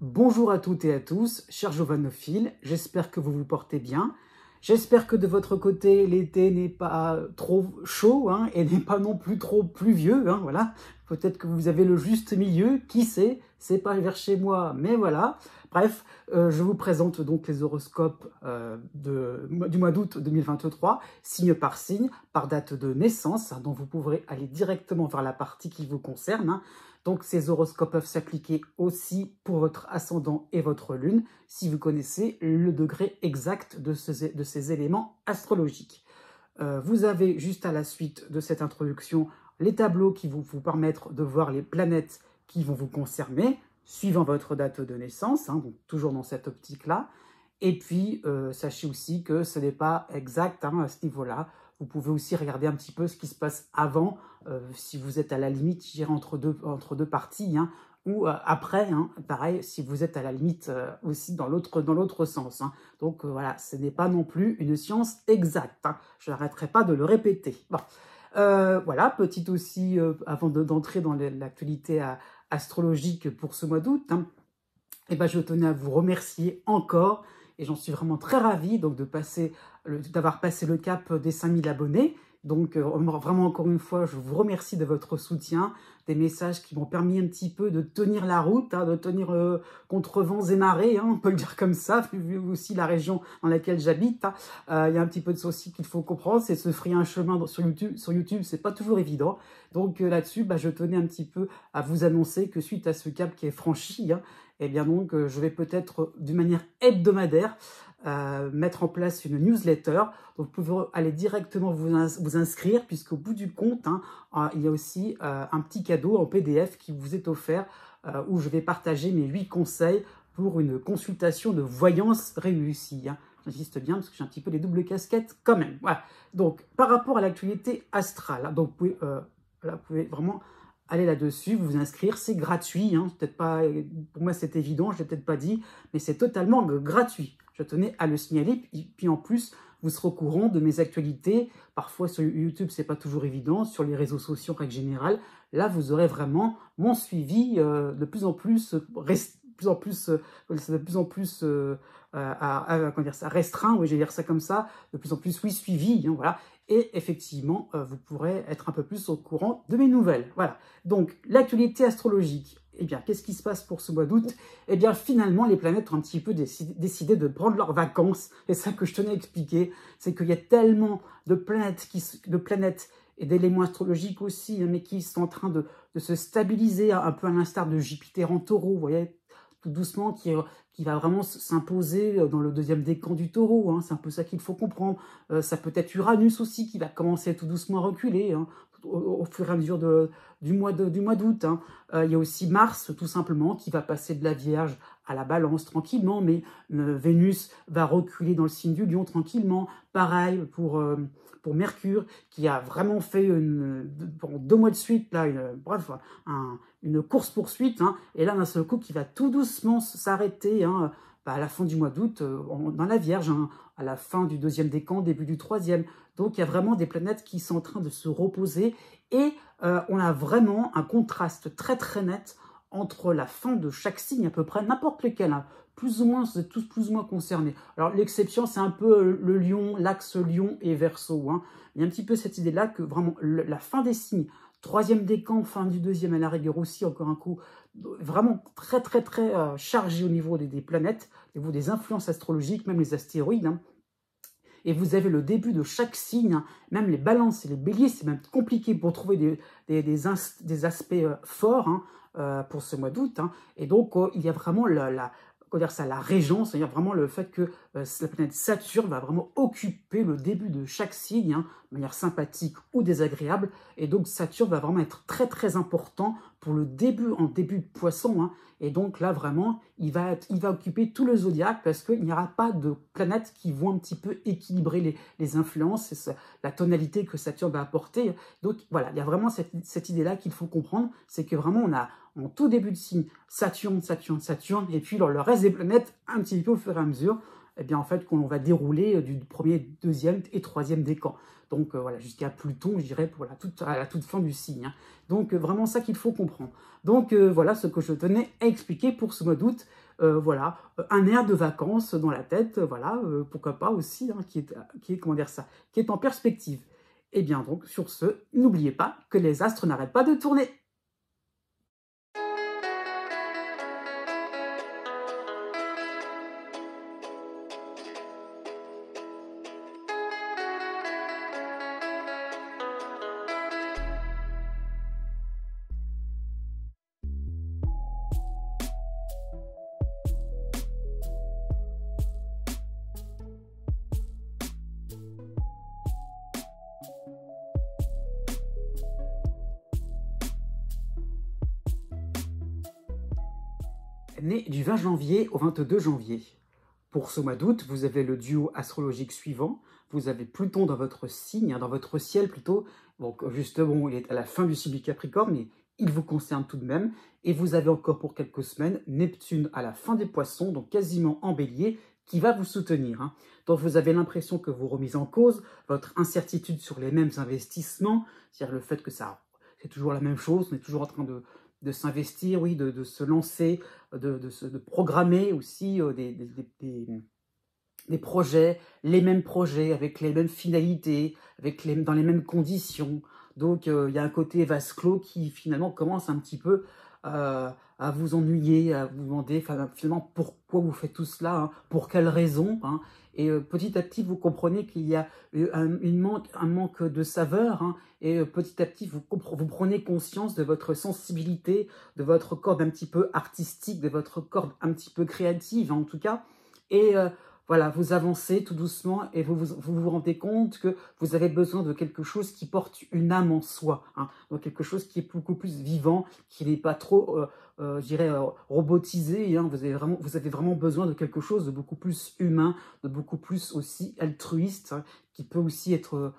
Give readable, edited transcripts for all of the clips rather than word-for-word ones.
Bonjour à toutes et à tous, chers giovanophiles, j'espère que vous vous portez bien. J'espère que de votre côté, l'été n'est pas trop chaud et n'est pas non plus trop pluvieux. Voilà. Peut-être que vous avez le juste milieu, qui sait, c'est pas vers chez moi, mais voilà. Bref, je vous présente donc les horoscopes du mois d'août 2023, signe, par date de naissance, donc vous pourrez aller directement vers la partie qui vous concerne. Donc ces horoscopes peuvent s'appliquer aussi pour votre ascendant et votre lune, si vous connaissez le degré exact de ces éléments astrologiques. Vous avez juste à la suite de cette introduction les tableaux qui vont vous permettre de voir les planètes qui vont vous concerner, suivant votre date de naissance, donc toujours dans cette optique-là. Et puis, sachez aussi que ce n'est pas exact à ce niveau-là. Vous pouvez aussi regarder un petit peu ce qui se passe avant, si vous êtes à la limite, je dirais, entre deux parties, ou après, pareil, si vous êtes à la limite aussi dans l'autre sens. Donc voilà, ce n'est pas non plus une science exacte. Je n'arrêterai pas de le répéter. Bon. Voilà, petite aussi, avant d'entrer dans l'actualité astrologique pour ce mois d'août, je tenais à vous remercier encore, et j'en suis vraiment très ravie d'avoir passé le cap des 5000 abonnés. Donc vraiment encore une fois, je vous remercie de votre soutien, des messages qui m'ont permis un petit peu de tenir la route, de tenir contre vents et marées, on peut le dire comme ça, vu aussi la région dans laquelle j'habite. Il y a un petit peu de ça aussi qu'il faut comprendre, c'est se frayer un chemin sur YouTube. Sur YouTube, c'est pas toujours évident. Donc là-dessus, je tenais un petit peu à vous annoncer que suite à ce cap qui est franchi, donc je vais peut-être d'une manière hebdomadaire mettre en place une newsletter. Donc vous pouvez aller directement vous inscrire, puisqu'au bout du compte, il y a aussi un petit cadeau en PDF qui vous est offert, où je vais partager mes 8 conseils pour une consultation de voyance réussie. J'insiste bien parce que j'ai un petit peu les doubles casquettes quand même. Voilà. Donc par rapport à l'actualité astrale, donc vous pouvez vraiment aller là-dessus, vous inscrire, c'est gratuit. Peut-être pas, pour moi c'est évident, je l'ai peut-être pas dit, mais c'est totalement gratuit. Je tenais à le signaler, puis en plus, vous serez au courant de mes actualités. Parfois sur YouTube, c'est pas toujours évident, sur les réseaux sociaux en règle générale. Là, vous aurez vraiment mon suivi de plus en plus restreint, oui, je vais dire ça comme ça, de plus en plus, suivi, voilà. Et effectivement, vous pourrez être un peu plus au courant de mes nouvelles. Voilà. Donc, l'actualité astrologique. Qu'est-ce qui se passe pour ce mois d'août? Finalement, les planètes ont un petit peu décidé de prendre leurs vacances. C'est ça que je tenais à expliquer. C'est qu'il y a tellement de planètes et d'éléments astrologiques aussi, mais qui sont en train de se stabiliser, un peu à l'instar de Jupiter en Taureau, vous voyez, tout doucement, qui va vraiment s'imposer dans le deuxième décan du Taureau. C'est un peu ça qu'il faut comprendre. Ça peut être Uranus aussi, qui va commencer tout doucement à reculer, au fur et à mesure du mois d'août. Il y a aussi Mars, tout simplement, qui va passer de la Vierge à la Balance tranquillement, mais Vénus va reculer dans le signe du Lion tranquillement. Pareil pour Mercure, qui a vraiment fait pendant 2 mois de suite, là, une course-poursuite, et là, d'un seul coup, qui va tout doucement s'arrêter à la fin du mois d'août, dans la Vierge, à la fin du 2e décan, début du 3e. Donc, il y a vraiment des planètes qui sont en train de se reposer, et on a vraiment un contraste très très net entre la fin de chaque signe, à peu près, n'importe lequel, plus ou moins, vous êtes tous plus ou moins concernés. Alors, l'exception, c'est un peu le Lion, l'axe Lion et Verseau. Il y a un petit peu cette idée-là que vraiment, la fin des signes, 3e décan, fin du 2e, à la rigueur aussi, encore un coup, vraiment très, très, très chargé au niveau des planètes, au niveau des influences astrologiques, même les astéroïdes. Et vous avez le début de chaque signe, même les balances et les béliers, c'est même compliqué pour trouver des aspects forts pour ce mois d'août. Et donc, il y a vraiment la régence, c'est-à-dire vraiment le fait que la planète Saturne va vraiment occuper le début de chaque signe, de manière sympathique ou désagréable. Et donc, Saturne va vraiment être très, très important pour le début de Poisson. Et donc là, vraiment, il va occuper tout le zodiaque parce qu'il n'y aura pas de planètes qui vont un petit peu équilibrer les influences, et la tonalité que Saturne va apporter. Donc voilà, il y a vraiment cette idée-là qu'il faut comprendre, c'est que vraiment, on a en tout début de signe Saturne, et puis le reste des planètes, un petit peu au fur et à mesure, en fait, qu'on va dérouler du 1er, 2e et 3e décan. Donc voilà, jusqu'à Pluton, je dirais, à la toute fin du signe. Donc vraiment ça qu'il faut comprendre. Donc voilà ce que je tenais à expliquer pour ce mois d'août. voilà, un air de vacances dans la tête, voilà, pourquoi pas aussi, hein, comment dire ça, qui est en perspective. Et bien donc, sur ce, n'oubliez pas que les astres n'arrêtent pas de tourner. Né du 20 janvier au 22 janvier. Pour ce mois d'août, vous avez le duo astrologique suivant. Vous avez Pluton dans votre signe, dans votre ciel plutôt. Donc justement, il est à la fin du signe du Capricorne, mais il vous concerne tout de même. Et vous avez encore pour quelques semaines Neptune à la fin des Poissons, donc quasiment en Bélier, qui va vous soutenir. Donc vous avez l'impression que vous remisez en cause votre incertitude sur les mêmes investissements, c'est-à-dire le fait que c'est toujours la même chose, on est toujours en train de s'investir, oui, de se lancer, de programmer aussi des projets, les mêmes projets, avec les mêmes finalités, dans les mêmes conditions. Donc, il y a un côté vase clos qui, finalement, commence un petit peu à vous ennuyer, à vous demander, finalement, pourquoi vous faites tout cela, hein, pour quelles raisons, hein. Et petit à petit, vous comprenez qu'il y a un manque de saveur, hein, et petit à petit, vous prenez conscience de votre sensibilité, de votre corde un petit peu artistique, de votre corde un petit peu créative, hein, en tout cas. Et voilà, vous avancez tout doucement et vous rendez compte que vous avez besoin de quelque chose qui porte une âme en soi, hein, donc quelque chose qui est beaucoup plus vivant, qui n'est pas trop, je dirais, robotisé, hein. Vous avez vraiment besoin de quelque chose de beaucoup plus humain, de beaucoup plus aussi altruiste, hein, qui peut aussi être,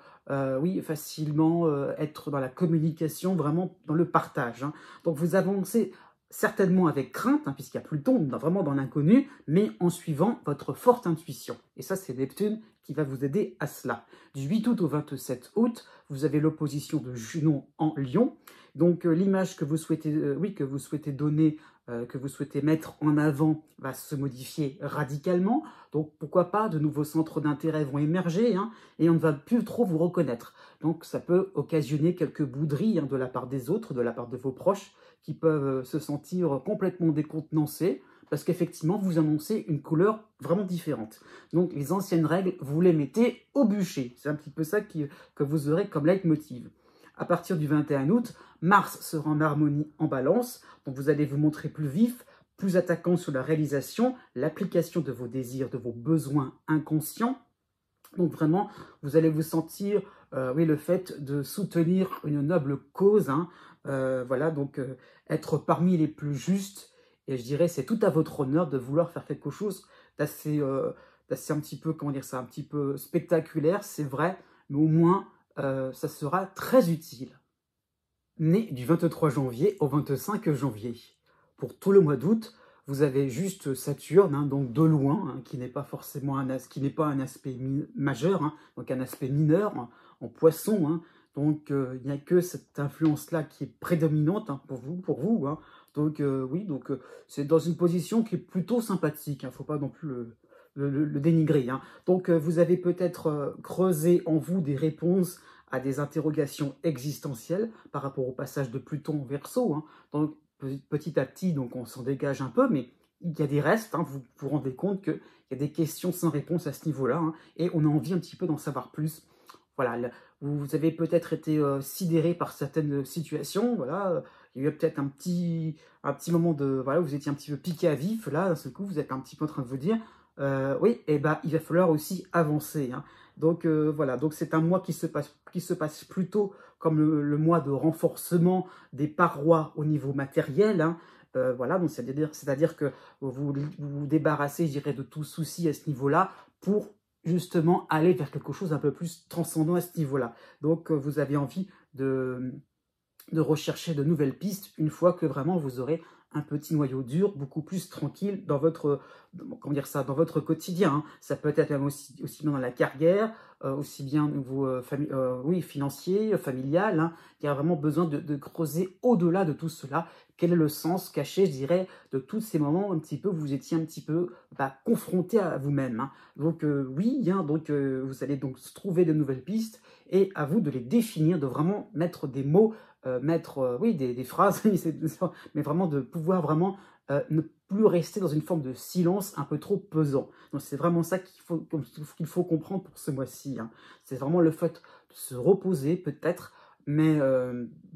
oui, facilement être dans la communication, vraiment dans le partage, hein. Donc vous avancez certainement avec crainte, hein, puisqu'il y a Pluton, vraiment dans l'inconnu, mais en suivant votre forte intuition. Et ça, c'est Neptune qui va vous aider à cela. Du 8 août au 27 août, vous avez l'opposition de Junon en Lion. Donc l'image que vous souhaitez, que vous souhaitez donner, que vous souhaitez mettre en avant, va se modifier radicalement. Donc pourquoi pas, de nouveaux centres d'intérêt vont émerger, hein, et on ne va plus trop vous reconnaître. Donc ça peut occasionner quelques bouderies, hein, de la part des autres, de la part de vos proches, qui peuvent se sentir complètement décontenancés, parce qu'effectivement, vous annoncez une couleur vraiment différente. Donc, les anciennes règles, vous les mettez au bûcher. C'est un petit peu ça que vous aurez comme leitmotiv. À partir du 21 août, Mars sera en harmonie en Balance, donc vous allez vous montrer plus vif, plus attaquant sur la réalisation, l'application de vos désirs, de vos besoins inconscients. Donc vraiment, vous allez vous sentir, oui, le fait de soutenir une noble cause, hein, voilà, donc être parmi les plus justes, et je dirais c'est tout à votre honneur de vouloir faire quelque chose d'assez un petit peu, comment dire ça, un petit peu spectaculaire, c'est vrai, mais au moins ça sera très utile. Né du 23 janvier au 25 janvier. Pour tout le mois d'août, vous avez juste Saturne, hein, donc de loin, hein, qui n'est pas forcément un aspect majeur, hein, donc un aspect mineur, hein, en Poisson, hein. Donc il n'y a que cette influence-là qui est prédominante, hein, pour vous, hein. Donc oui, donc c'est dans une position qui est plutôt sympathique, il ne faut pas non plus le dénigrer, hein. Donc vous avez peut-être creusé en vous des réponses à des interrogations existentielles par rapport au passage de Pluton en Verseau, hein. Donc petit à petit, donc on s'en dégage un peu, mais il y a des restes, hein, vous vous rendez compte qu'il y a des questions sans réponse à ce niveau-là, hein, et on a envie un petit peu d'en savoir plus. Voilà, vous avez peut-être été sidéré par certaines situations, voilà, il y a eu peut-être un petit moment de, voilà, vous étiez un petit peu piqué à vif, là, d'un seul coup, vous êtes un petit peu en train de vous dire, oui, et ben, il va falloir aussi avancer, hein. Donc voilà, donc c'est un mois qui se passe plutôt comme le mois de renforcement des parois au niveau matériel, hein. Voilà, donc c'est-à-dire que vous vous débarrassez, je dirais, de tout souci à ce niveau-là pour justement aller vers quelque chose un peu plus transcendant à ce niveau-là. Donc vous avez envie de rechercher de nouvelles pistes une fois que vraiment vous aurez un petit noyau dur, beaucoup plus tranquille dans votre, comment dire ça, dans votre quotidien, hein. Ça peut être même aussi bien dans la carrière, aussi bien au niveau oui, financier, familial, hein. Il y a vraiment besoin de creuser au-delà de tout cela. Quel est le sens caché, je dirais, de tous ces moments un petit peu où vous étiez un petit peu confronté à vous-même, hein. Donc oui, hein, donc, vous allez donc trouver de nouvelles pistes et à vous de les définir, de vraiment mettre des mots, mettre oui, des phrases, mais vraiment de pouvoir vraiment ne plus rester dans une forme de silence un peu trop pesant. Donc c'est vraiment ça qu'il faut comprendre pour ce mois-ci, hein. C'est vraiment le fait de se reposer peut-être, mais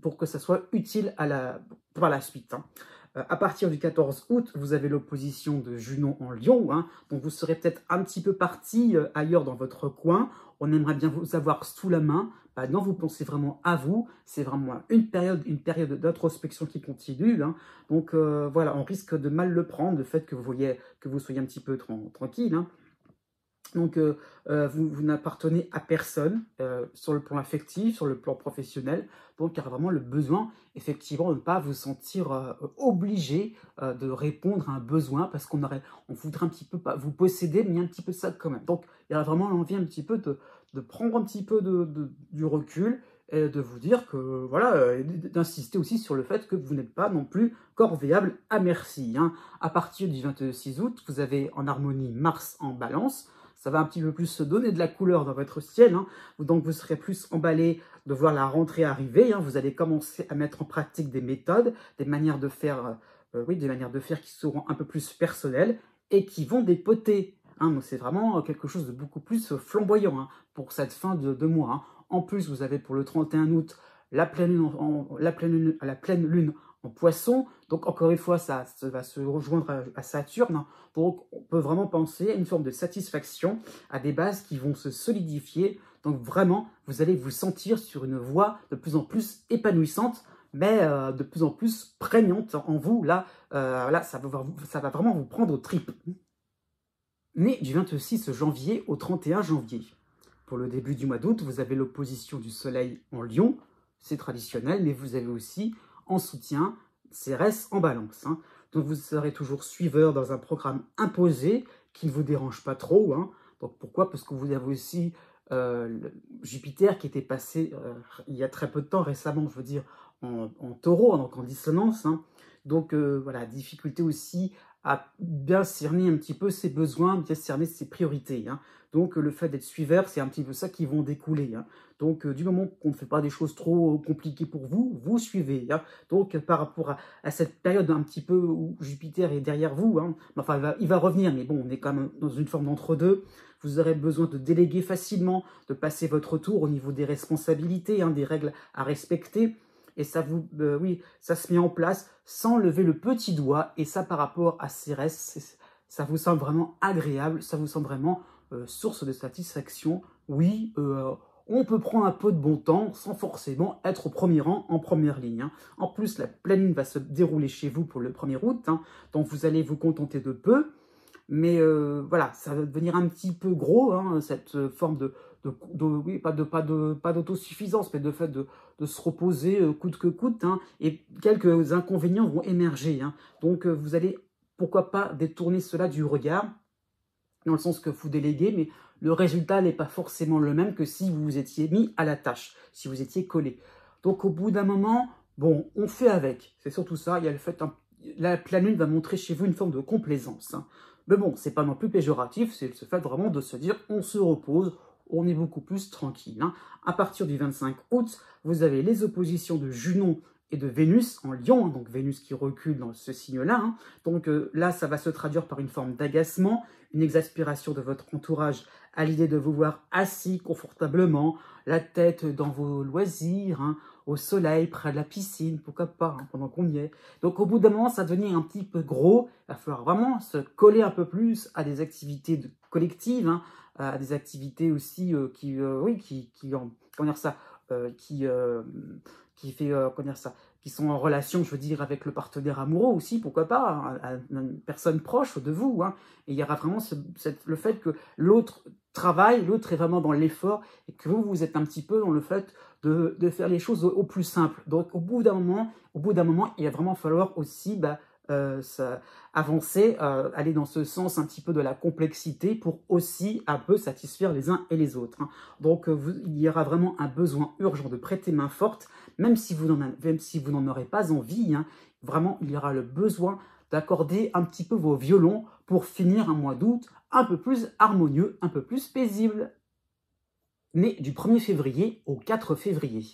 pour que ça soit utile par la suite, hein. À partir du 14 août, vous avez l'opposition de Junon en Lion, hein, donc vous serez peut-être un petit peu parti ailleurs dans votre coin. On aimerait bien vous avoir sous la main. Non, vous pensez vraiment à vous. C'est vraiment une période d'introspection qui continue, hein. Donc voilà, on risque de mal le prendre, le fait que vous soyez un petit peu tranquille, hein. Donc, vous n'appartenez à personne sur le plan affectif, sur le plan professionnel. Donc, il y a vraiment le besoin, effectivement, de ne pas vous sentir obligé de répondre à un besoin parce on voudrait un petit peu pas vous posséder, mais il y a un petit peu de ça quand même. Donc, il y a vraiment l'envie un petit peu de prendre un petit peu du recul et de vous dire que, voilà, d'insister aussi sur le fait que vous n'êtes pas non plus corvéable à merci, hein. À partir du 26 août, vous avez en harmonie Mars en Balance. Ça va un petit peu plus se donner de la couleur dans votre ciel, hein. Donc vous serez plus emballé de voir la rentrée arriver, hein. Vous allez commencer à mettre en pratique des méthodes, des manières de faire, oui, des manières de faire qui seront un peu plus personnelles et qui vont dépoter, hein. Donc c'est vraiment quelque chose de beaucoup plus flamboyant, hein, pour cette fin de mois, hein. En plus, vous avez pour le 31 août la pleine lune en Poisson. Donc encore une fois, ça va se rejoindre à Saturne. Donc on peut vraiment penser à une forme de satisfaction, à des bases qui vont se solidifier. Donc vraiment, vous allez vous sentir sur une voie de plus en plus épanouissante, mais de plus en plus prégnante en vous. Là, ça va vraiment vous prendre aux tripes. Né du 26 janvier au 31 janvier. Pour le début du mois d'août, vous avez l'opposition du Soleil en Lion, c'est traditionnel, mais vous avez aussi en soutien Cérès en Balance, hein. Donc vous serez toujours suiveur dans un programme imposé qui ne vous dérange pas trop, hein. Donc pourquoi? Parce que vous avez aussi Jupiter qui était passé il y a très peu de temps, récemment, je veux dire, en Taureau, donc en dissonance, hein. Donc voilà, difficulté aussi à bien cerner un petit peu ses besoins, bien cerner ses priorités, hein. Donc le fait d'être suiveur, c'est un petit peu ça qui vont découler, hein. Donc du moment qu'on ne fait pas des choses trop compliquées pour vous, vous suivez, hein. Donc par rapport à cette période un petit peu où Jupiter est derrière vous, hein, enfin il va revenir, mais bon, on est quand même dans une forme d'entre-deux. Vous aurez besoin de déléguer facilement, de passer votre tour au niveau des responsabilités, hein, des règles à respecter. Et ça oui, ça se met en place sans lever le petit doigt. Et ça, par rapport à Cérès, ça vous semble vraiment agréable, ça vous semble vraiment source de satisfaction. Oui, on peut prendre un peu de bon temps sans forcément être au premier rang, en première ligne, hein. En plus, la pleine lune va se dérouler chez vous pour le 1er août, hein, donc vous allez vous contenter de peu. Mais voilà, ça va devenir un petit peu gros, hein, cette forme oui, pas d'autosuffisance, mais de fait de se reposer coûte que coûte, hein, et quelques inconvénients vont émerger, hein. Donc vous allez, pourquoi pas, détourner cela du regard, dans le sens que vous déléguez, mais le résultat n'est pas forcément le même que si vous vous étiez mis à la tâche, si vous étiez collé. Donc au bout d'un moment, bon, on fait avec. C'est surtout ça, il y a le fait, la pleine lune va montrer chez vous une forme de complaisance, hein. Mais bon, c'est pas non plus péjoratif, c'est ce fait vraiment de se dire on se repose, on est beaucoup plus tranquille, hein. À partir du 25 août, vous avez les oppositions de Junon et de Vénus en Lion, hein, donc Vénus qui recule dans ce signe-là, hein. Donc là, ça va se traduire par une forme d'agacement, une exaspération de votre entourage à l'idée de vous voir assis confortablement, la tête dans vos loisirs, hein, au soleil, près de la piscine, pourquoi pas, hein, pendant qu'on y est. Donc au bout d'un moment, ça devient un petit peu gros, il va falloir vraiment se coller un peu plus à des activités collectives, hein, à des activités aussi comment dire ça, comment dire ça, qui sont en relation, je veux dire, avec le partenaire amoureux aussi, pourquoi pas, hein, à une personne proche de vous, hein. Et il y aura vraiment le fait que l'autre travaille, l'autre est vraiment dans l'effort, et que vous êtes un petit peu dans le fait de faire les choses au plus simple. Donc au bout d'un moment, il va vraiment falloir aussi avancer, aller dans ce sens un petit peu de la complexité pour aussi un peu satisfaire les uns et les autres. Hein. Donc il y aura vraiment un besoin urgent de prêter main forte, même si vous n'en aurez pas envie. Hein, vraiment, il y aura le besoin d'accorder un petit peu vos violons pour finir un mois d'août un peu plus harmonieux, un peu plus paisible. Né du 1er février au 4 février.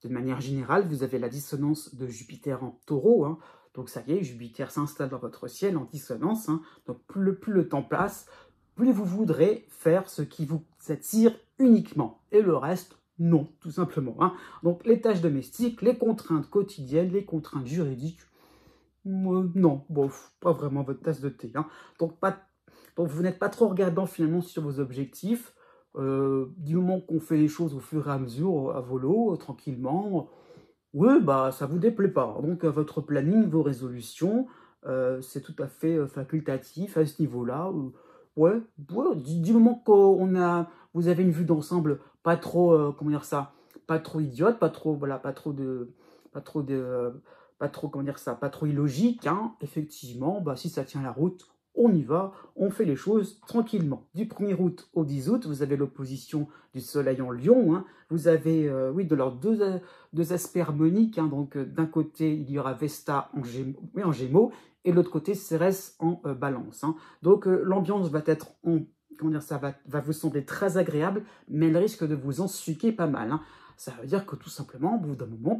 De manière générale, vous avez la dissonance de Jupiter en taureau. Hein. Donc ça y est, Jupiter s'installe dans votre ciel en dissonance. Hein. Donc plus le temps passe, plus vous voudrez faire ce qui vous attire uniquement. Et le reste, non, tout simplement. Hein. Donc les tâches domestiques, les contraintes quotidiennes, les contraintes juridiques, non, bon, pas vraiment votre tasse de thé. Hein. Donc vous n'êtes pas trop regardant finalement sur vos objectifs. Du moment qu'on fait les choses au fur et à mesure, à volo, tranquillement, oui, bah, ça vous déplaît pas. Donc, votre planning, vos résolutions, c'est tout à fait facultatif à ce niveau-là. Ouais, du moment vous avez une vue d'ensemble pas trop, comment dire ça, pas trop idiote, pas trop, voilà, pas trop, comment dire ça, pas trop illogique, hein, effectivement, bah, si ça tient la route, on y va, on fait les choses tranquillement. Du 1er août au 10 août, vous avez l'opposition du soleil en lion. Hein. Vous avez, oui, de leurs deux aspects harmoniques. Hein. Donc, d'un côté, il y aura Vesta en Gémeaux, et de l'autre côté, Cérès en Balance. Hein. Donc, l'ambiance va être, comment dire, ça va vous sembler très agréable, mais elle risque de vous ensuquer pas mal. Hein. Ça veut dire que tout simplement, au bout d'un moment,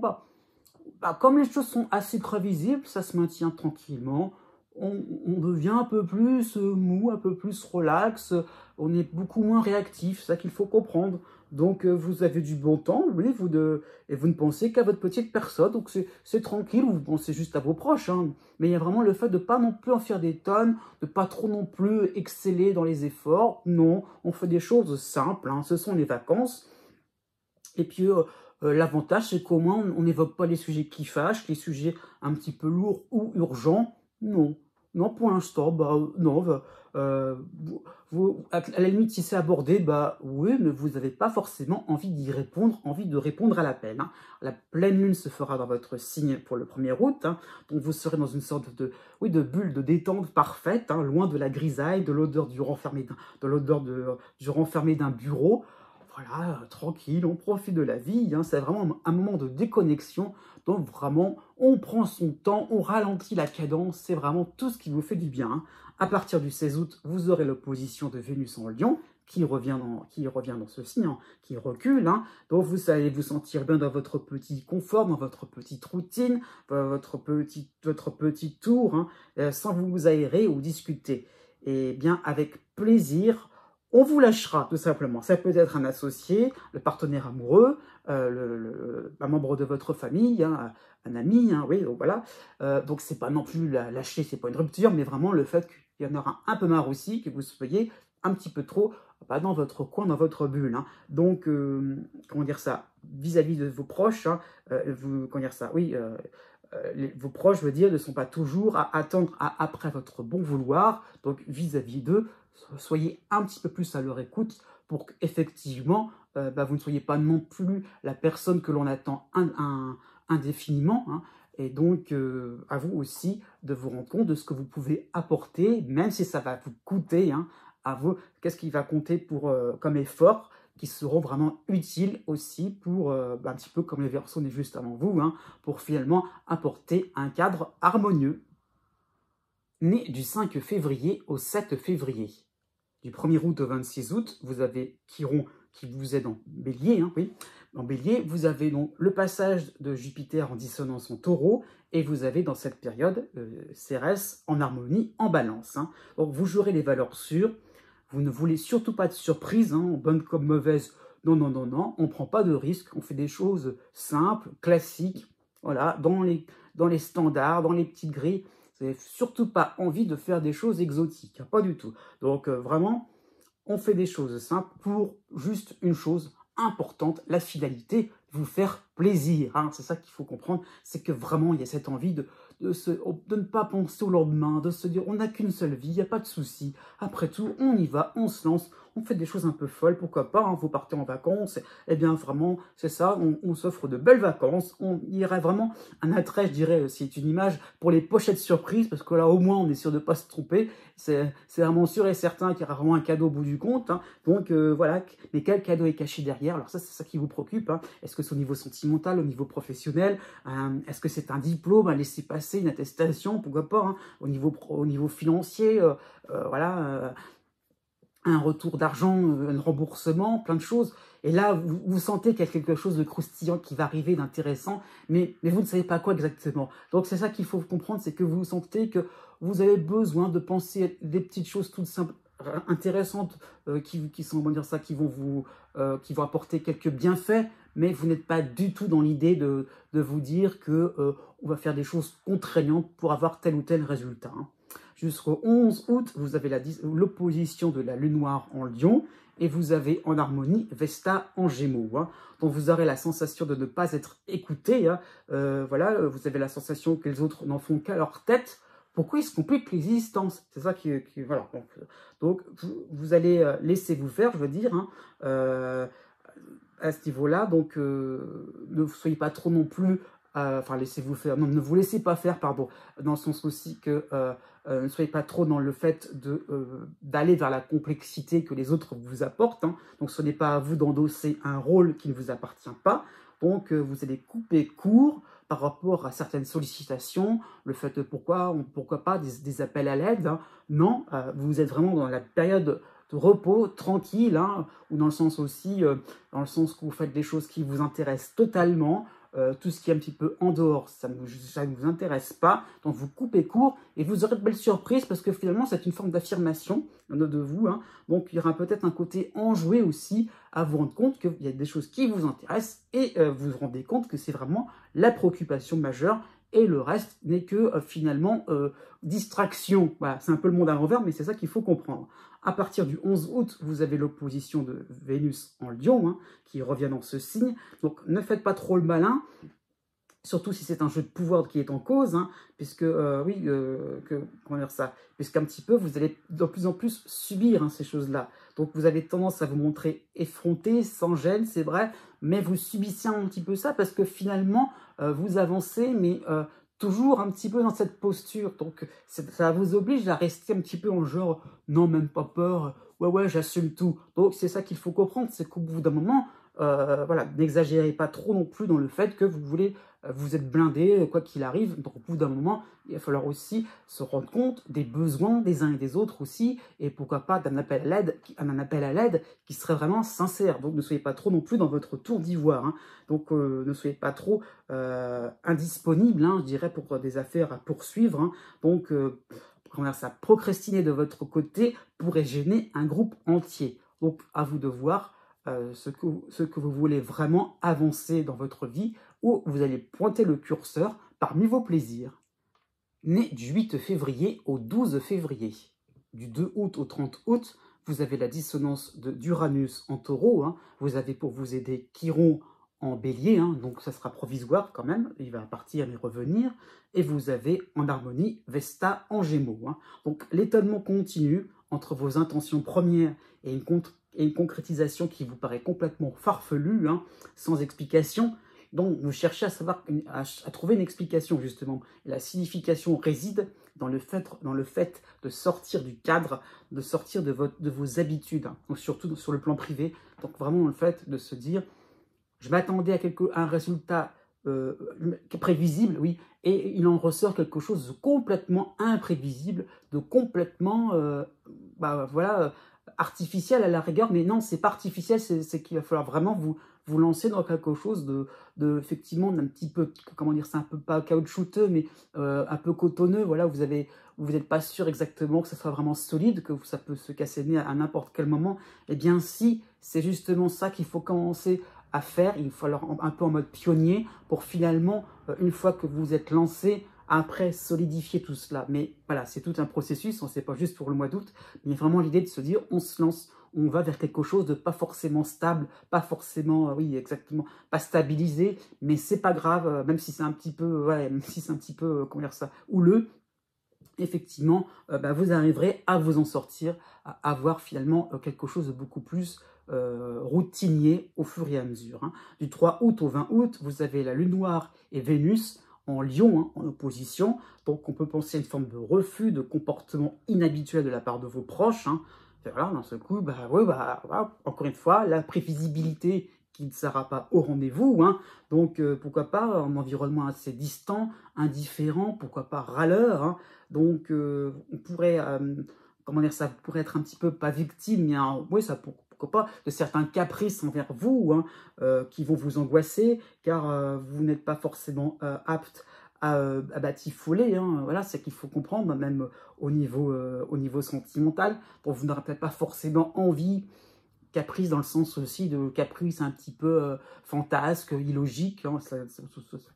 comme les choses sont assez prévisibles, ça se maintient tranquillement. On devient un peu plus mou, un peu plus relax, on est beaucoup moins réactif, c'est ça qu'il faut comprendre. Donc vous avez du bon temps, oui, et vous ne pensez qu'à votre petite personne, donc c'est tranquille, vous pensez juste à vos proches. Hein. Mais il y a vraiment le fait de ne pas non plus en faire des tonnes, de pas trop non plus exceller dans les efforts. Non, on fait des choses simples, hein, ce sont les vacances. Et puis l'avantage, c'est qu'au moins on n'évoque pas les sujets qui fâchent, les sujets un petit peu lourds ou urgents. Non. Non, pour l'instant, non. À la limite, si c'est abordé, oui, mais vous n'avez pas forcément envie d'y répondre, envie de répondre à l'appel. Hein. La pleine lune se fera dans votre signe pour le 1er août, hein, donc vous serez dans une sorte de bulle de détente parfaite, hein, loin de la grisaille, de l'odeur du renfermé d'un bureau. Voilà, tranquille, on profite de la vie, hein, c'est vraiment un moment de déconnexion, donc vraiment, on prend son temps, on ralentit la cadence, c'est vraiment tout ce qui vous fait du bien. Hein. À partir du 16 août, vous aurez l'opposition de Vénus en Lion, qui revient dans ce signe, hein, qui recule, hein. Donc vous allez vous sentir bien dans votre petit confort, dans votre petite routine, votre petit tour, hein, sans vous aérer ou discuter. Et bien, avec plaisir, on vous lâchera, tout simplement. Ça peut être un associé, le partenaire amoureux, un membre de votre famille, hein, un ami, hein, oui, donc voilà. Donc, c'est pas non plus lâcher, c'est pas une rupture, mais vraiment le fait qu'il y en aura un peu marre aussi, que vous soyez un petit peu trop dans votre coin, dans votre bulle. Hein. Donc, comment dire ça, vis-à-vis de vos proches, hein, comment dire ça, oui, vos proches, je veux dire, ne sont pas toujours à attendre après votre bon vouloir. Donc, vis-à-vis d'eux, soyez un petit peu plus à leur écoute pour qu'effectivement, vous ne soyez pas non plus la personne que l'on attend indéfiniment. Hein. Et donc, à vous aussi de vous rendre compte de ce que vous pouvez apporter, même si ça va vous coûter, hein, à vous, qu'est-ce qui va compter comme effort, qui seront vraiment utiles aussi pour, un petit peu comme les Verseaux nés juste avant vous, hein, pour finalement apporter un cadre harmonieux. Né du 5 février au 7 février. Du 1er août au 26 août, vous avez Chiron qui vous est en Bélier. Hein, oui. En Bélier, vous avez donc le passage de Jupiter en dissonance en Taureau, et vous avez dans cette période Cérès en harmonie en Balance. Hein. Donc vous jouerez les valeurs sûres, vous ne voulez surtout pas de surprise, hein, bonne comme mauvaise. Non, non, non, non, on ne prend pas de risques, on fait des choses simples, classiques, voilà, dans les standards, dans les petites grilles. Vous n'avez surtout pas envie de faire des choses exotiques, hein, pas du tout. Donc vraiment, on fait des choses simples pour juste une chose importante, la finalité, vous faire plaisir. Hein. C'est ça qu'il faut comprendre, c'est que vraiment, il y a cette envie de ne pas penser au lendemain, de se dire, on n'a qu'une seule vie, il n'y a pas de souci. Après tout, on y va, on se lance, on fait des choses un peu folles, pourquoi pas, hein, vous partez en vacances, eh bien vraiment, c'est ça, on s'offre de belles vacances, on irait vraiment un attrait, je dirais, c'est une image pour les pochettes surprises, parce que là, au moins, on est sûr de ne pas se tromper, c'est vraiment sûr et certain qu'il y aura vraiment un cadeau au bout du compte, hein. Donc voilà, mais quel cadeau est caché derrière? Alors ça, c'est ça qui vous préoccupe, hein. Est-ce que c'est au niveau sentimental, au niveau professionnel, est-ce que c'est un diplôme, un laissez-passer, une attestation, pourquoi pas, hein, au niveau financier, voilà, un retour d'argent, un remboursement, plein de choses. Et là, vous sentez qu'il y a quelque chose de croustillant qui va arriver, d'intéressant, mais vous ne savez pas quoi exactement. Donc c'est ça qu'il faut comprendre, c'est que vous sentez que vous avez besoin de penser à des petites choses toutes simples, intéressantes, qui sont, on va dire ça, qui vont apporter quelques bienfaits, mais vous n'êtes pas du tout dans l'idée de vous dire que on va faire des choses contraignantes pour avoir tel ou tel résultat, hein. Jusqu'au 11 août, vous avez l'opposition de la Lune noire en Lion et vous avez en harmonie Vesta en Gémeaux, hein. Donc vous aurez la sensation de ne pas être écouté, hein. Voilà, vous avez la sensation que les autres n'en font qu'à leur tête. Pourquoi ils se compliquent l'existence? C'est ça voilà. Donc vous allez laisser vous faire, je veux dire, hein, à ce niveau-là. Donc ne soyez pas trop non plus, enfin laissez-vous faire. Non, ne vous laissez pas faire, pardon, dans le sens aussi que ne soyez pas trop dans le fait d'aller vers la complexité que les autres vous apportent, hein. Donc ce n'est pas à vous d'endosser un rôle qui ne vous appartient pas. Donc vous allez couper court par rapport à certaines sollicitations, le fait de pourquoi pas des appels à l'aide, hein. Non, vous êtes vraiment dans la période de repos, tranquille, hein, ou dans le sens aussi, dans le sens que vous faites des choses qui vous intéressent totalement. Tout ce qui est un petit peu en dehors, ça ne vous intéresse pas, donc vous coupez court et vous aurez de belles surprises parce que finalement c'est une forme d'affirmation de vous, hein. Donc il y aura peut-être un côté enjoué aussi à vous rendre compte qu'il y a des choses qui vous intéressent et vous vous rendez compte que c'est vraiment la préoccupation majeure et le reste n'est que finalement distraction. Voilà, c'est un peu le monde à l'envers, mais c'est ça qu'il faut comprendre. À partir du 11 août, vous avez l'opposition de Vénus en Lion, hein, qui revient dans ce signe. Donc ne faites pas trop le malin, surtout si c'est un jeu de pouvoir qui est en cause, hein, puisque, comment dire ça, puisqu'un petit peu, vous allez de plus en plus subir, hein, ces choses-là. Donc vous avez tendance à vous montrer effronté, sans gêne, c'est vrai, mais vous subissez un petit peu ça, parce que finalement, vous avancez, mais toujours un petit peu dans cette posture. Donc ça vous oblige à rester un petit peu en genre, non, même pas peur, ouais, j'assume tout. Donc c'est ça qu'il faut comprendre, c'est qu'au bout d'un moment, voilà, n'exagérez pas trop non plus dans le fait que vous êtes blindé, quoi qu'il arrive. Donc au bout d'un moment, il va falloir aussi se rendre compte des besoins des uns et des autres aussi, et pourquoi pas d'un appel à l'aide qui serait vraiment sincère. Donc ne soyez pas trop non plus dans votre tour d'ivoire, hein. Donc ne soyez pas trop indisponible, hein, je dirais, pour des affaires à poursuivre, hein. Donc comment dire ça, procrastiner de votre côté pourrait gêner un groupe entier. Donc à vous de voir ce que vous voulez vraiment avancer dans votre vie, où vous allez pointer le curseur parmi vos plaisirs. Né du 8 février au 12 février, du 2 août au 30 août, vous avez la dissonance d'Uranus en taureau, hein. Vous avez pour vous aider Chiron en bélier, hein, donc ça sera provisoire quand même, il va partir et revenir, et vous avez en harmonie Vesta en gémeaux, hein. Donc l'étonnement continue entre vos intentions premières et une concrétisation qui vous paraît complètement farfelue, hein, sans explication. Donc vous cherchez à trouver une explication justement. Et la signification réside dans le fait de sortir du cadre, de sortir de vos habitudes, hein, donc surtout sur le plan privé. Donc vraiment le fait de se dire, je m'attendais à un résultat prévisible, oui, et il en ressort quelque chose de complètement imprévisible, de complètement, voilà, artificiel à la rigueur, mais non, c'est pas artificiel, c'est qu'il va falloir vraiment vous lancer dans quelque chose effectivement, d'un petit peu, comment dire, c'est un peu pas caoutchouteux, mais un peu cotonneux, voilà, vous n'êtes pas sûr exactement que ça soit vraiment solide, que ça peut se casser le nez à n'importe quel moment. Eh bien si, c'est justement ça qu'il faut commencer à faire, il faut alors un peu en mode pionnier pour finalement, une fois que vous êtes lancé, après solidifier tout cela. Mais voilà, c'est tout un processus, on ne sait pas juste pour le mois d'août, mais il y a vraiment l'idée de se dire, on se lance, on va vers quelque chose de pas forcément stable, pas forcément, oui, exactement, pas stabilisé, mais c'est pas grave, même si c'est un petit peu, ouais, même si c'est un petit peu, comment dire ça, houleux, effectivement, vous arriverez à vous en sortir, à avoir finalement quelque chose de beaucoup plus routinier au fur et à mesure. Hein. Du 3 août au 20 août, vous avez la Lune noire et Vénus en Lion, hein, en opposition. Donc on peut penser à une forme de refus, de comportement inhabituel de la part de vos proches. Hein. Et voilà, d'un seul coup, voilà, encore une fois, la prévisibilité qui ne sera pas au rendez-vous. Hein. Donc pourquoi pas un environnement assez distant, indifférent, pourquoi pas râleur. Hein. Donc on pourrait, comment dire, ça pourrait être un petit peu, pas victime, mais oui, ça pourquoi pas, de certains caprices envers vous, hein, qui vont vous angoisser, car vous n'êtes pas forcément apte à batifoler, hein, voilà, c'est qu'il faut comprendre, même au niveau sentimental, donc vous n'aurez peut-être pas forcément envie, caprice dans le sens aussi de caprice un petit peu fantasque, illogique, hein, c'est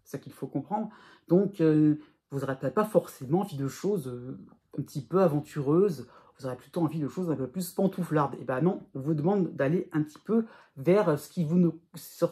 ça qu'il faut comprendre, donc vous n'aurez peut-être pas forcément envie de choses un petit peu aventureuses, vous aurez plutôt envie de choses un peu plus pantouflardes. Et ben non, on vous demande d'aller un petit peu vers ce qui,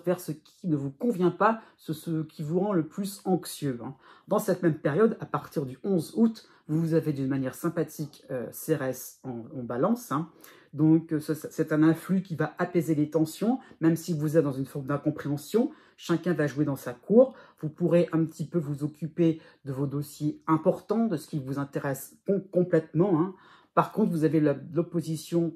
vers ce qui ne vous convient pas, ce qui vous rend le plus anxieux. Hein. Dans cette même période, à partir du 11 août, vous avez d'une manière sympathique Cérès en balance. Hein. Donc c'est un influx qui va apaiser les tensions, même si vous êtes dans une forme d'incompréhension. Chacun va jouer dans sa cour. Vous pourrez un petit peu vous occuper de vos dossiers importants, de ce qui vous intéresse complètement. Hein. Par contre, vous avez l'opposition,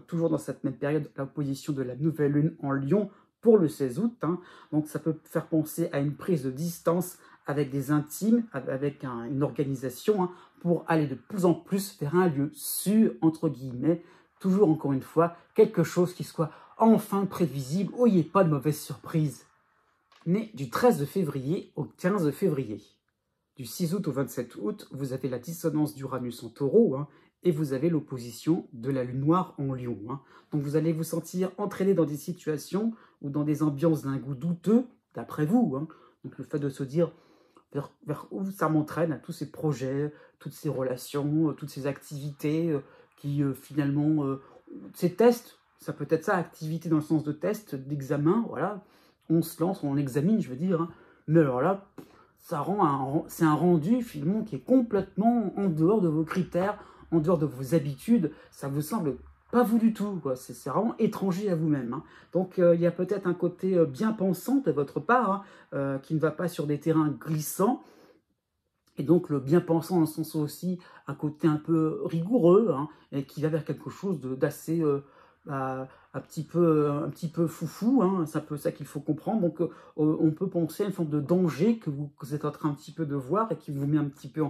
toujours dans cette même période, l'opposition de la nouvelle lune en Lion pour le 16 août. Hein. Donc ça peut faire penser à une prise de distance avec des intimes, avec une organisation, hein, pour aller de plus en plus vers un lieu sûr, entre guillemets, toujours encore une fois, quelque chose qui soit enfin prévisible, où il n'y ait pas de mauvaise surprise. Né du 13 février au 15 février. Du 6 août au 27 août, vous avez la dissonance d'Uranus en Taureau, hein, et vous avez l'opposition de la Lune noire en Lion. Hein. Donc vous allez vous sentir entraîné dans des situations ou dans des ambiances d'un goût douteux, d'après vous. Hein. Donc le fait de se dire vers où ça m'entraîne, à tous ces projets, toutes ces relations, toutes ces activités qui finalement, ces tests, ça peut être ça, activité dans le sens de test, d'examen, voilà, on se lance, on examine, je veux dire, hein. Mais alors là, c'est un rendu finalement qui est complètement en dehors de vos critères, en dehors de vos habitudes, ça vous semble pas vous du tout, quoi. C'est vraiment étranger à vous-même. Hein. Donc il y a peut-être un côté bien pensant de votre part, hein, qui ne va pas sur des terrains glissants, et donc le bien pensant dans le sens aussi un côté un peu rigoureux, hein, et qui va vers quelque chose d'assez un petit peu foufou, hein, c'est un peu ça qu'il faut comprendre. Donc on peut penser à une forme de danger que vous êtes en train un petit peu de voir et qui vous met un petit peu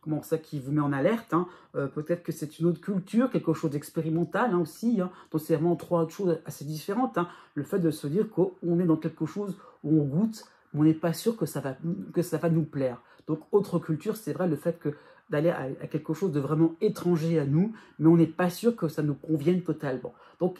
comment ça, qui vous met en alerte. Hein. Peut-être que c'est une autre culture, quelque chose d'expérimental, hein, aussi. Hein. Donc c'est vraiment trois choses assez différentes. Hein. Le fait de se dire qu'on est dans quelque chose où on goûte, mais on n'est pas sûr que ça va nous plaire. Donc autre culture, c'est vrai, le fait que d'aller à quelque chose de vraiment étranger à nous, mais on n'est pas sûr que ça nous convienne totalement. Donc,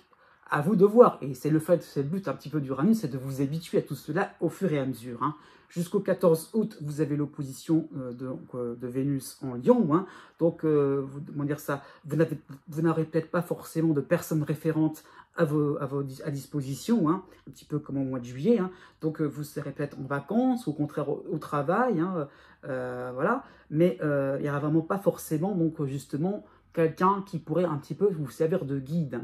à vous de voir, et c'est le but un petit peu d'Uranus, c'est de vous habituer à tout cela au fur et à mesure. Hein. Jusqu'au 14 août, vous avez l'opposition de Vénus en Lion, hein. Donc, comment dire ça, vous n'aurez peut-être pas forcément de personnes référentes à disposition, hein, un petit peu comme au mois de juillet. Hein. Donc, vous serez peut-être en vacances, au contraire au travail, hein, voilà. Mais il n'y aura vraiment pas forcément, donc justement, quelqu'un qui pourrait un petit peu vous servir de guide.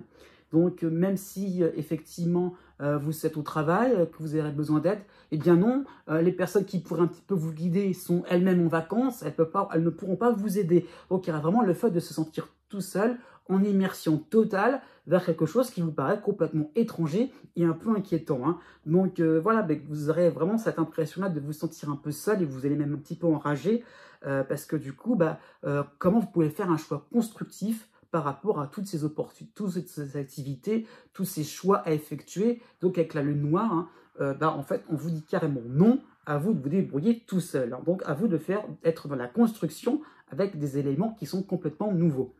Donc, même si effectivement vous êtes au travail, que vous aurez besoin d'aide, eh bien non, les personnes qui pourraient un petit peu vous guider sont elles-mêmes en vacances, elles ne pourront pas vous aider. Donc, il y aura vraiment le fait de se sentir tout seul, en immersion totale, vers quelque chose qui vous paraît complètement étranger et un peu inquiétant. Hein. Donc, voilà, vous aurez vraiment cette impression-là de vous sentir un peu seul et vous allez même un petit peu enrager, parce que du coup, comment vous pouvez faire un choix constructif par rapport à toutes ces opportunités, toutes ces activités, tous ces choix à effectuer. Donc avec la lune noire, hein, en fait, on vous dit carrément non, à vous de vous débrouiller tout seul. Hein. Donc à vous de être dans la construction avec des éléments qui sont complètement nouveaux.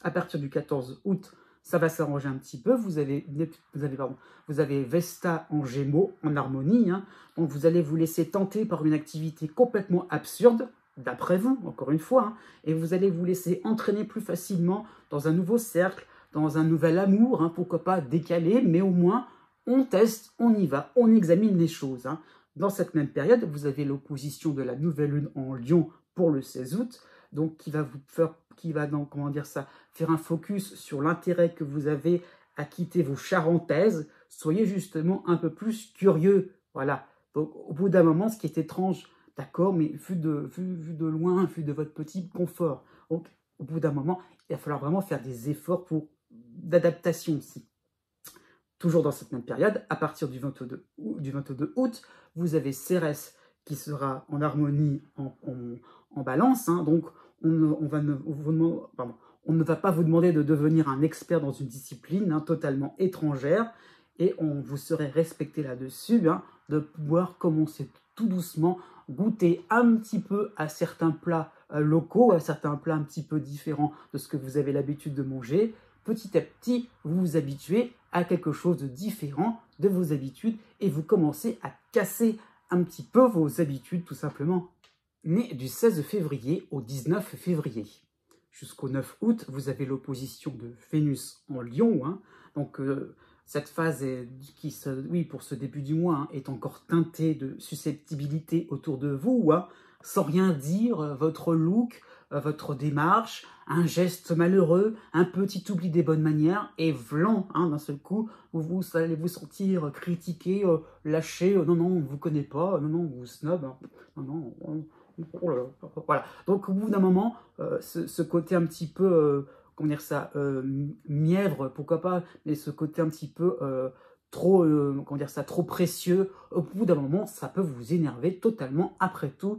À partir du 14 août, ça va s'arranger un petit peu. Vous avez Vesta en Gémeaux, en harmonie. Hein. Donc vous allez vous laisser tenter par une activité complètement absurde, d'après vous, encore une fois, hein, et vous allez vous laisser entraîner plus facilement dans un nouveau cercle, dans un nouvel amour, hein, pourquoi pas décalé, mais au moins on teste, on y va, on examine les choses. Hein. Dans cette même période, vous avez l'opposition de la nouvelle lune en Lion pour le 16 août, donc qui va donc, comment dire ça, faire un focus sur l'intérêt que vous avez à quitter vos charentaises. Soyez justement un peu plus curieux, voilà. Donc au bout d'un moment, ce qui est étrange, d'accord, mais vu de loin, vu de votre petit confort. Donc au bout d'un moment, il va falloir vraiment faire des efforts d'adaptation aussi. Toujours dans cette même période, à partir du 22 août, vous avez Cérès qui sera en harmonie en balance. Hein, donc, on ne va pas vous demander de devenir un expert dans une discipline hein, totalement étrangère. Et vous serez respecté là-dessus, hein, de pouvoir commencer tout doucement, goûter un petit peu à certains plats locaux, à certains plats un petit peu différents de ce que vous avez l'habitude de manger. Petit à petit, vous vous habituez à quelque chose de différent de vos habitudes et vous commencez à casser un petit peu vos habitudes tout simplement. Né du 16 février au 19 février. Jusqu'au 9 août, vous avez l'opposition de Vénus en Lion. Hein. Donc cette phase pour ce début du mois hein, est encore teintée de susceptibilité autour de vous. Hein. Sans rien dire, votre look, votre démarche, un geste malheureux, un petit oubli des bonnes manières, et vlan, hein, d'un seul coup, vous allez vous sentir critiqué, lâché, non, non, on ne vous connaît pas, non, non, vous snob, hein, non, non, oh là là, voilà. Donc au bout d'un moment, ce côté un petit peu, comment dire ça, mièvre, pourquoi pas, mais ce côté un petit peu trop, comment dire ça, trop précieux, au bout d'un moment, ça peut vous énerver totalement. Après tout,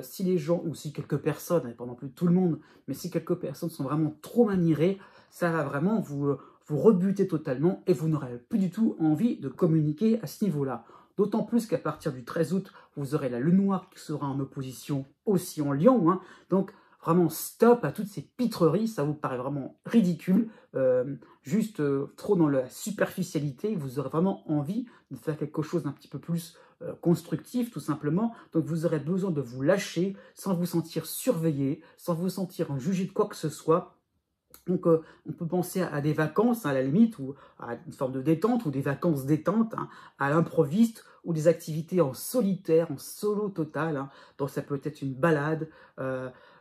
si les gens, ou si quelques personnes, et pas non plus tout le monde, mais si quelques personnes sont vraiment trop maniérées, ça va vraiment vous rebuter totalement et vous n'aurez plus du tout envie de communiquer à ce niveau-là. D'autant plus qu'à partir du 13 août, vous aurez la lune noire qui sera en opposition aussi en Lion. Hein. Donc, vraiment stop à toutes ces pitreries, ça vous paraît vraiment ridicule, juste trop dans la superficialité, vous aurez vraiment envie de faire quelque chose d'un petit peu plus constructif tout simplement, donc vous aurez besoin de vous lâcher sans vous sentir surveillé, sans vous sentir jugé de quoi que ce soit. Donc on peut penser à des vacances à la limite, ou à une forme de détente, ou des vacances détente, hein, à l'improviste, ou des activités en solitaire, en solo total, hein. Donc ça peut être une balade,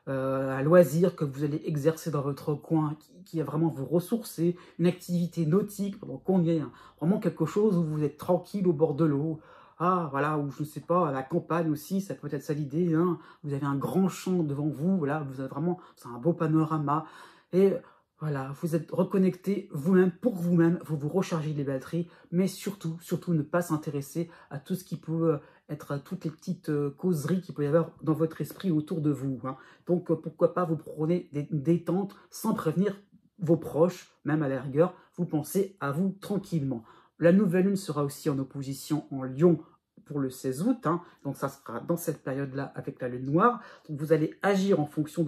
à loisir que vous allez exercer dans votre coin, qui va vraiment vous ressourcer, une activité nautique pendant qu'on y est, hein. Vraiment quelque chose où vous êtes tranquille au bord de l'eau, ah voilà, ou je ne sais pas, à la campagne aussi, ça peut être ça l'idée, hein. Vous avez un grand champ devant vous, voilà, vous avez vraiment, c'est un beau panorama, et voilà, vous êtes reconnecté vous-même pour vous-même, vous rechargez les batteries, mais surtout, surtout ne pas s'intéresser à tout ce qui peut être, toutes les petites causeries qu'il peut y avoir dans votre esprit autour de vous. Hein. Donc pourquoi pas vous prenez des détentes sans prévenir vos proches, même à la rigueur, vous pensez à vous tranquillement. La nouvelle lune sera aussi en opposition en Lion pour le 16 août, hein. Donc ça sera dans cette période-là avec la lune noire. Donc vous allez agir en fonction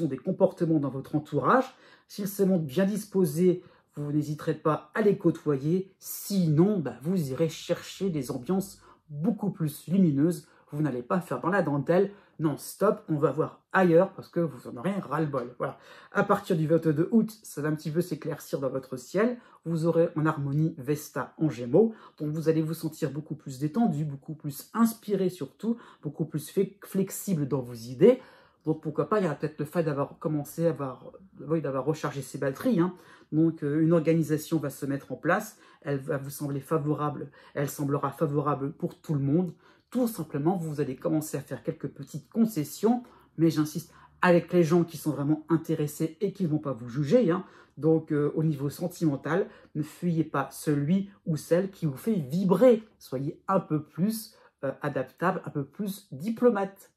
des comportements dans votre entourage. S'ils se montrent bien disposés, vous n'hésiterez pas à les côtoyer. Sinon, vous irez chercher des ambiances beaucoup plus lumineuses. Vous n'allez pas faire dans la dentelle. Non, stop, on va voir ailleurs parce que vous en aurez ras-le-bol. Voilà. À partir du 22 août, ça va un petit peu s'éclaircir dans votre ciel. Vous aurez en harmonie Vesta en Gémeaux. Donc vous allez vous sentir beaucoup plus détendu, beaucoup plus inspiré surtout, beaucoup plus flexible dans vos idées. Donc pourquoi pas, il y aura peut-être le fait d'avoir d'avoir rechargé ses batteries. Hein. Donc une organisation va se mettre en place, elle va vous sembler favorable, elle semblera favorable pour tout le monde. Tout simplement, vous allez commencer à faire quelques petites concessions, mais j'insiste, avec les gens qui sont vraiment intéressés et qui ne vont pas vous juger. Hein. Donc au niveau sentimental, ne fuyez pas celui ou celle qui vous fait vibrer. Soyez un peu plus adaptable, un peu plus diplomate.